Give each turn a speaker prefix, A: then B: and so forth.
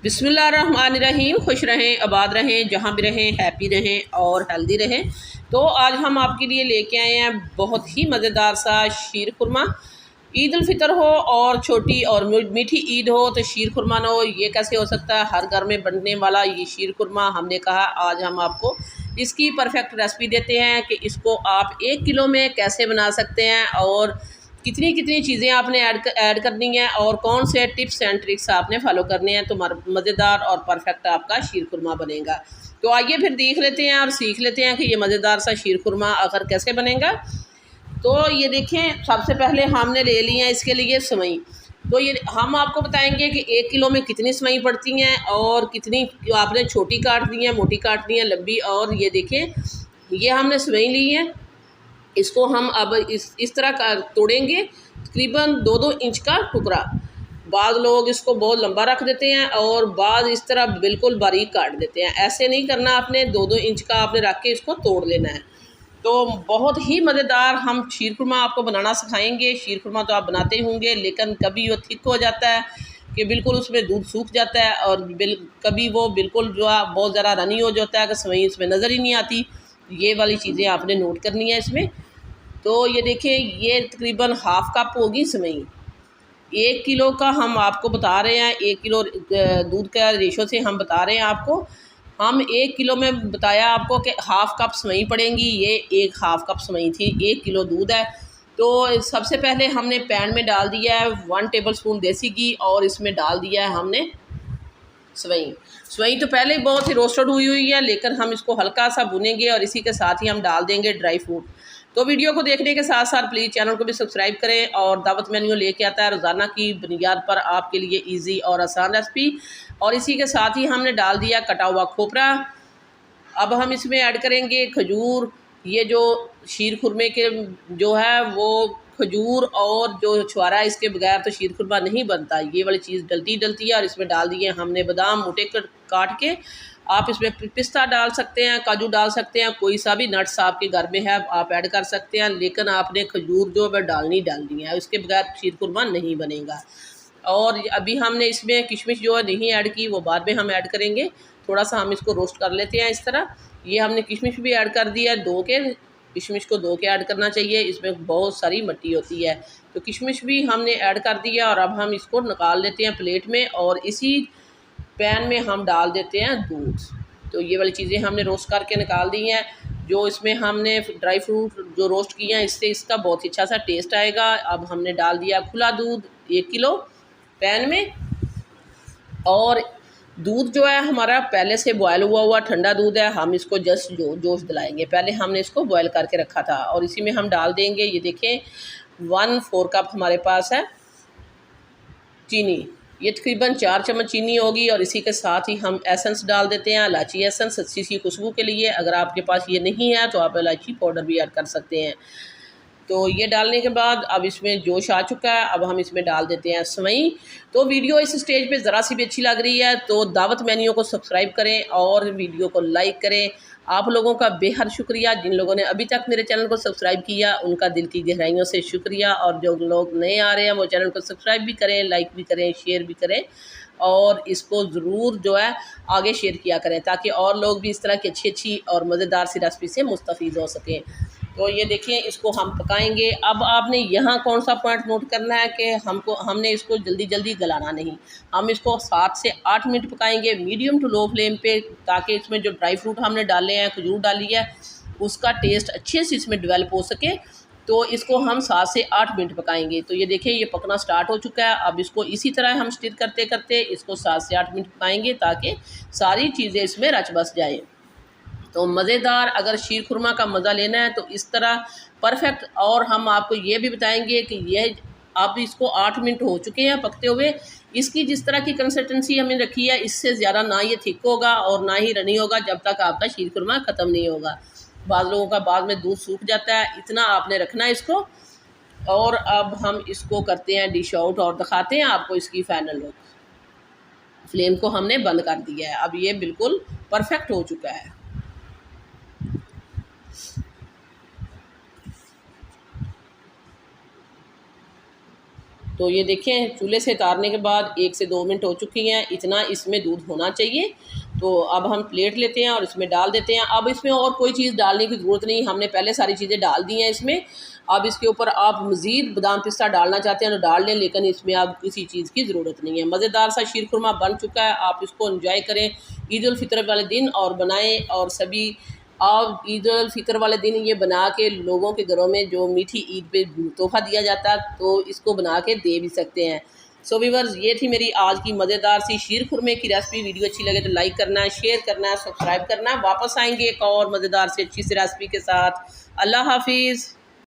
A: बिस्मिल्लाहिर्रहमानिर्रहीम। खुश रहें, आबाद रहें, जहाँ भी रहें, हैप्पी रहें और हेल्दी रहें। तो आज हम आपके लिए लेके आए हैं बहुत ही मज़ेदार सा शीर खुरमा। ईद उल फितर हो और छोटी और मीठी ईद हो तो शीर खुरमा ना हो, ये कैसे हो सकता है। हर घर में बनने वाला ये शीर खुरमा, हमने कहा आज हम आपको इसकी परफेक्ट रेसिपी देते हैं कि इसको आप 1 किलो में कैसे बना सकते हैं और कितनी कितनी चीज़ें आपने ऐड करनी है और कौन से टिप्स एंड ट्रिक्स आपने फॉलो करने हैं तो मज़ेदार और परफेक्ट आपका शीर खुरमा बनेगा। तो आइए फिर देख लेते हैं और सीख लेते हैं कि ये मज़ेदार सा शीर खुरमा आखिर कैसे बनेगा। तो ये देखें, सबसे पहले हमने ले ली है इसके लिए सेवई। तो ये हम आपको बताएंगे कि 1 किलो में कितनी सेवई पड़ती हैं और कितनी आपने छोटी काटनी है, मोटी काटनी है, लंबी। और ये देखें, ये हमने सेवई ली है, इसको हम अब इस तरह का तोड़ेंगे, तकरीबन 2-2 इंच का टुकड़ा। बाद लोग इसको बहुत लंबा रख देते हैं और बाद इस तरह बिल्कुल बारीक काट देते हैं। ऐसे नहीं करना, आपने 2-2 इंच का आपने रख के इसको तोड़ लेना है। तो बहुत ही मज़ेदार हम शीर खुरमा आपको बनाना सिखाएंगे। शीर खुरमा तो आप बनाते ही होंगे, लेकिन कभी वो थिक हो जाता है कि बिल्कुल उसमें दूध सूख जाता है और कभी वो बिल्कुल जो है बहुत ज़्यादा रनी हो जाता है कि सेवई इसमें नज़र ही नहीं आती। ये वाली चीज़ें आपने नोट करनी है इसमें। तो ये देखिए, ये तकरीबन हाफ़ कप होगी सेवई। 1 किलो का हम आपको बता रहे हैं, 1 किलो दूध का रेशो से हम बता रहे हैं आपको। हम 1 किलो में बताया आपको कि हाफ़ कप सेवई पड़ेंगी। ये एक हाफ़ कप सेवई थी, 1 किलो दूध है। तो सबसे पहले हमने पैन में डाल दिया है 1 टेबल स्पून देसी घी और इसमें डाल दिया है हमने सेवई। सेवई तो पहले ही बहुत ही रोस्टेड हुई है, लेकिन हम इसको हल्का सा भुनेंगे और इसी के साथ ही हम डाल देंगे ड्राई फ्रूट। तो वीडियो को देखने के साथ साथ प्लीज़ चैनल को भी सब्सक्राइब करें। और दावत मेन्यू लेके आता है रोज़ाना की बुनियाद पर आपके लिए इजी और आसान रेसिपी। और इसी के साथ ही हमने डाल दिया कटा हुआ खोपरा। अब हम इसमें ऐड करेंगे खजूर। ये जो शीर खुरमे के जो है वो खजूर और जो छुआरा है, इसके बगैर तो शीर खुरमा नहीं बनता। ये वाली चीज़ डलती है। और इसमें डाल दिए हमने बादाम मोटे काट के। आप इसमें पिस्ता डाल सकते हैं, काजू डाल सकते हैं, कोई सा भी नट्स आपके घर में है आप ऐड कर सकते हैं, लेकिन आपने खजूर जो है डालनी है, उसके बगैर शीर खुरमा नहीं बनेगा। और अभी हमने इसमें किशमिश जो है नहीं ऐड की, वो बाद में हम ऐड करेंगे। थोड़ा सा हम इसको रोस्ट कर लेते हैं इस तरह। ये हमने किशमिश भी ऐड कर दिया है, किशमिश को धो के ऐड करना चाहिए, इसमें बहुत सारी मिट्टी होती है। तो किशमिश भी हमने ऐड कर दिया और अब हम इसको निकाल लेते हैं प्लेट में और इसी पैन में हम डाल देते हैं दूध। तो ये वाली चीज़ें हमने रोस्ट करके निकाल दी हैं। जो इसमें हमने ड्राई फ्रूट जो रोस्ट किए हैं, इससे इसका बहुत ही अच्छा सा टेस्ट आएगा। अब हमने डाल दिया खुला दूध 1 किलो पैन में। और दूध जो है हमारा पहले से बॉयल हुआ ठंडा दूध है, हम इसको जस्ट जोश दिलाएंगे। पहले हमने इसको बॉयल करके रखा था और इसी में हम डाल देंगे, ये देखें 1/4 कप हमारे पास है चीनी। ये तकरीबन 4 चम्मच चीनी होगी। और इसी के साथ ही हम एसेंस डाल देते हैं, इलायची एसेंस, अच्छी सी खुशबू के लिए। अगर आपके पास ये नहीं है तो आप इलायची पाउडर भी ऐड कर सकते हैं। तो ये डालने के बाद अब इसमें जोश आ चुका है, अब हम इसमें डाल देते हैं सेवई। तो वीडियो इस स्टेज पे ज़रा सी भी अच्छी लग रही है तो दावत मेन्यू को सब्सक्राइब करें और वीडियो को लाइक करें। आप लोगों का बेहद शुक्रिया। जिन लोगों ने अभी तक मेरे चैनल को सब्सक्राइब किया उनका दिल की गहराइयों से शुक्रिया। और जो लोग नए आ रहे हैं वो चैनल को सब्सक्राइब भी करें, लाइक भी करें, शेयर भी करें और इसको ज़रूर जो है आगे शेयर किया करें ताकि और लोग भी इस तरह की अच्छी और मज़ेदार सी रेसिपी से मुस्तफ़ीज़ हो सकें। तो ये देखिए, इसको हम पकाएंगे। अब आपने यहाँ कौन सा पॉइंट नोट करना है कि हमने इसको जल्दी गलाना नहीं। हम इसको 7 से 8 मिनट पकाएंगे मीडियम टू लो फ्लेम पे, ताकि इसमें जो ड्राई फ्रूट हमने डाले हैं, खजूर डाली है, उसका टेस्ट अच्छे से इसमें डेवलप हो सके। तो इसको हम 7 से 8 मिनट पकाएंगे। तो ये देखिए, ये पकना स्टार्ट हो चुका है। अब इसको इसी तरह हम स्टिर करते करते इसको 7 से 8 मिनट पकाएंगे ताकि सारी चीज़ें इसमें रच बस जाए। तो मज़ेदार अगर शीर खुरमा का मज़ा लेना है तो इस तरह परफेक्ट। और हम आपको ये भी बताएंगे कि ये अब इसको 8 मिनट हो चुके हैं पकते हुए। इसकी जिस तरह की कंसिस्टेंसी हमने रखी है, इससे ज़्यादा ना ये थिक होगा और ना ही रनी होगा जब तक आपका शीर खुरमा ख़त्म नहीं होगा। बाद लोगों का बाद में दूध सूख जाता है, इतना आपने रखना है इसको। और अब हम इसको करते हैं डिश आउट और दिखाते हैं आपको इसकी फ़ाइनल लुक। फ्लेम को हमने बंद कर दिया है, अब ये बिल्कुल परफेक्ट हो चुका है। तो ये देखें चूल्हे से उतारने के बाद 1 से 2 मिनट हो चुकी हैं, इतना इसमें दूध होना चाहिए। तो अब हम प्लेट लेते हैं और इसमें डाल देते हैं। अब इसमें और कोई चीज़ डालने की ज़रूरत नहीं, हमने पहले सारी चीज़ें डाल दी हैं इसमें। अब इसके ऊपर आप मज़ीद बादाम पिस्ता डालना चाहते हैं तो डाल लें, लेकिन इसमें अब किसी चीज़ की ज़रूरत नहीं है। मज़ेदार सा शीर खुरमा बन चुका है, आप इसको एंजॉय करें ईद उल फितर वाले दिन और बनाएं। और सभी आप ईद उल फितर वाले दिन ये बना के लोगों के घरों में जो मीठी ईद पे तोहफ़ा दिया जाता है तो इसको बना के दे भी सकते हैं। सो व्यूअर्स, ये थी मेरी आज की मज़ेदार सी शीर खुरमे की रेसिपी। वीडियो अच्छी लगे तो लाइक करना है, शेयर करना है, सब्सक्राइब करना है। वापस आएंगे एक और मज़ेदार सी अच्छी सी रेसिपी के साथ। अल्लाह हाफिज़।